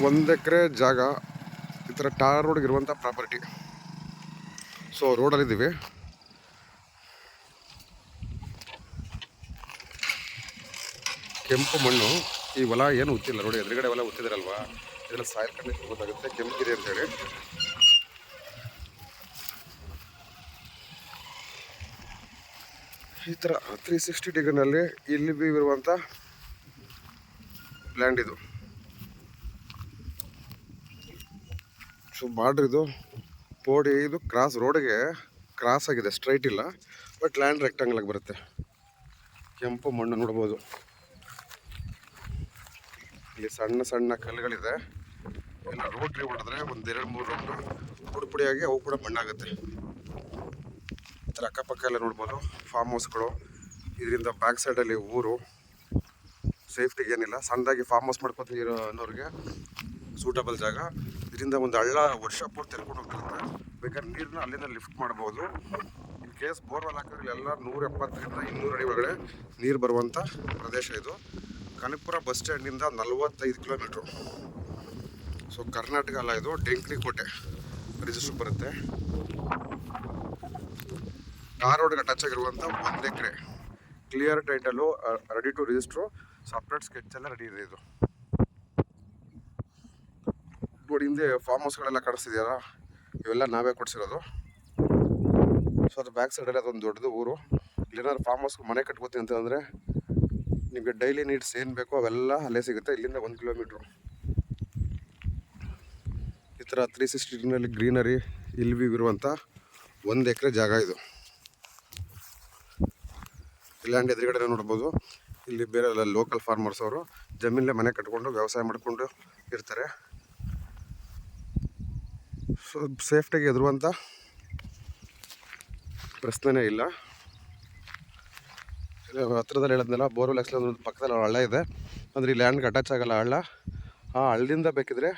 1 ಎಕರೆ ಜಾಗ ಈ ಥರ ಟಾರ್ ರೋಡ್ಗೆ ಇರುವಂಥ ಪ್ರಾಪರ್ಟಿ. ಸೊ ರೋಡಲ್ಲಿದ್ದೀವಿ. ಕೆಂಪು ಮಣ್ಣು. ಈ ಹೊಲ ಏನು ಉತ್ತಿಲ್ಲ ನೋಡಿ, ಎದುರುಗಡೆ ಹೊಲ ಉತ್ತಿದಾರಲ್ವಾ, ಇದೆಲ್ಲ ಸಾಯಿಲ್ ಕಂಡೀಷನ್ ಗೊತ್ತಾಗುತ್ತೆ ಕೆಂಪಿದೆ ಅಂತೇಳಿ. ಈ ಥರ 360 ಡಿಗ್ರಿನಲ್ಲಿ ಇಲ್ಲಿ ವ್ಯೂ ಇರುವಂಥ ಲ್ಯಾಂಡ್ ಇದು. ಸೊ ಬಾರ್ಡ್ರ್ ಇದು ಪೋಡಿ, ಇದು ಕ್ರಾಸ್ ರೋಡ್ಗೆ ಕ್ರಾಸ್ ಆಗಿದೆ, ಸ್ಟ್ರೈಟ್ ಇಲ್ಲ, ಬಟ್ ಲ್ಯಾಂಡ್ ರೆಕ್ಟಾಂಗಲ್ ಆಗಿ ಬರುತ್ತೆ. ಕೆಂಪು ಮಣ್ಣು ನೋಡ್ಬೋದು. ಇಲ್ಲಿ ಸಣ್ಣ ಸಣ್ಣ ಕಲ್ಲುಗಳಿದೆ. ಎಲ್ಲ ರೋಟ್ರಿ ಹೊಡೆದ್ರೆ 1-2-3 ರೌಂಡು ಪುಡಿಯಾಗಿ ಅವು ಕೂಡ ಮಣ್ಣಾಗುತ್ತೆ. ಈ ಥರ ಅಕ್ಕಪಕ್ಕ ಎಲ್ಲ ನೋಡ್ಬೋದು ಫಾರ್ಮ್ ಹೌಸ್ಗಳು. ಇದರಿಂದ ಬ್ಯಾಕ್ ಸೈಡಲ್ಲಿ ಊರು, ಸೇಫ್ಟಿಗೆ ಏನಿಲ್ಲ. ಸಣ್ಣದಾಗಿ ಫಾರ್ಮ್ ಹೌಸ್ ಮಾಡ್ಕೊತಿರೋ ಅನ್ನೋರಿಗೆ ಸೂಟಬಲ್ ಜಾಗ. ಇದರಿಂದ ಒಂದು ಹಳ್ಳ ವರ್ಷ ಪೂರ್ತಿ ತೆರ್ಕೊಂಡು ಹೋಗ್ತಿರುತ್ತೆ. ಬೇಕಾದ್ರೆ ನೀರನ್ನ ಅಲ್ಲಿಂದ ಲಿಫ್ಟ್ ಮಾಡ್ಬೋದು. ಇನ್ ಕೇಸ್ ಬೋರ್ವೆಲ್ ಹಾಕಿದ್ರೆ ಎಲ್ಲ 170-200 ಅಡಿ ಒಳಗಡೆ ನೀರು ಬರುವಂಥ ಪ್ರದೇಶ ಇದು. ಕನಕಪುರ ಬಸ್ ಸ್ಟ್ಯಾಂಡಿಂದ 45 ಕಿಲೋಮೀಟ್ರು. ಸೊ ಕರ್ನಾಟಕ ಅಲ್ಲ, ಇದು ಡೆಂಕ್ರಿ ಕೋಟೆ ರಿಜಿಸ್ಟ್ರ್ ಬರುತ್ತೆ. ಟಾರ್ ರೋಡ್ಗೆ ಟಚ್ ಆಗಿರುವಂಥ 1 acre clear title, ready to register, separate sketch ಎಲ್ಲ ರೆಡಿ ಇದೆ. ಇದು ನೋಡಿ, ಹಿಂದೆ ಫಾರ್ಮ್ ಹೌಸ್ಗಳೆಲ್ಲ ಕಾಣಿಸ್ತಿದೆಯಲ್ಲ, ಇವೆಲ್ಲ ನಾವೇ ಕೊಡಿಸಿರೋದು. ಸೊ ಅದು ಬ್ಯಾಕ್ ಸೈಡಲ್ಲಿ ಅದೊಂದು ದೊಡ್ಡದು ಊರು. ಇಲ್ಲೇನಾದ್ರು ಫಾರ್ಮ್ ಹೌಸ್ಗೆ ಮನೆ ಕಟ್ಕೋತೀನಿ ಅಂತಂದರೆ ನಿಮಗೆ ಡೈಲಿ ನೀಡ್ಸ್ ಏನು ಬೇಕೋ ಅವೆಲ್ಲ ಅಲ್ಲೇ ಸಿಗುತ್ತೆ. ಇಲ್ಲಿಂದ 1 ಕಿಲೋಮೀಟ್ರು. ಈ ಥರ 360 ಡಿಗ್ರಿನಲ್ಲಿ ಗ್ರೀನರಿ ಇಲ್ಲಿ ವ್ಯೂ ಇರುವಂಥ 1 ಎಕರೆ ಜಾಗ ಇದು. ಲ್ಯಾಂಡ್ ಎದುರುಗಡೆ ನೋಡ್ಬೋದು. ಇಲ್ಲಿ ಬೇರೆ ಲೋಕಲ್ ಫಾರ್ಮರ್ಸ್ ಅವರು ಜಮೀನಲ್ಲೇ ಮನೆ ಕಟ್ಕೊಂಡು ವ್ಯವಸಾಯ ಮಾಡಿಕೊಂಡು ಇರ್ತಾರೆ. ಸೊ ಸೇಫ್ಟಿಗೆ ಎದುರುವಂಥ ಪ್ರಶ್ನೆನೇ ಇಲ್ಲ. ಹತ್ರದಲ್ಲಿ ಹೇಳೋದ್ನೆಲ್ಲ ಬೋರ್ವೆಲ್ ಹಾಕ್ಸ್ಲ ಪಕ್ಕದಲ್ಲಿ ಹಳ್ಳ ಇದೆ, ಅಂದರೆ ಈ ಲ್ಯಾಂಡ್ಗೆ ಅಟ್ಯಾಚ್ ಆಗಲ್ಲ ಹಳ್ಳ. ಆ ಹಳ್ಳಿಂದ ಬೇಕಿದ್ರೆ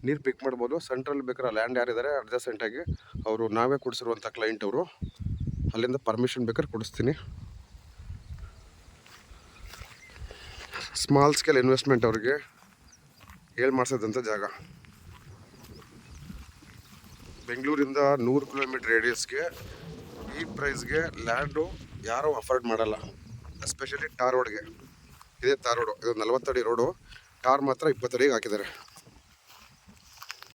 ನೀರು ಪಿಕ್ ಮಾಡ್ಬೋದು. ಸೆಂಟ್ರಲ್ಲಿ ಬೇಕಾದ್ರೆ ಲ್ಯಾಂಡ್ ಯಾರಿದ್ದಾರೆ ಅಡ್ಜಸೆಂಟಾಗಿ ಅವರು ನಾವೇ ಕೊಡಿಸಿರುವಂಥ ಕ್ಲೈಂಟ್ ಅವರು, ಅಲ್ಲಿಂದ ಪರ್ಮಿಷನ್ ಬೇಕಾದ್ರೆ ಕೊಡಿಸ್ತೀನಿ. ಸ್ಮಾಲ್ ಸ್ಕೇಲ್ ಇನ್ವೆಸ್ಟ್ಮೆಂಟ್ ಅವ್ರಿಗೆ ಮಾಡಿಸೋದಂಥ ಜಾಗ. ಬೆಂಗಳೂರಿಂದ 100 ಕಿಲೋಮೀಟರ್ ರೇಡಿಯಸ್ಗೆ ಈ ಪ್ರೈಸ್ಗೆ ಲ್ಯಾಂಡು ಯಾರೂ ಅಫೋರ್ಡ್ ಮಾಡಲ್ಲ, ಎಸ್ಪೆಷಲಿ ಟಾರ್ ರೋಡ್ಗೆ. ಇದೇ ಟಾರ್ ರೋಡು, ಇದು 40 ಅಡಿ ರೋಡು, ಟಾರ್ ಮಾತ್ರ 20 ಅಡಿಗೆ ಹಾಕಿದ್ದಾರೆ.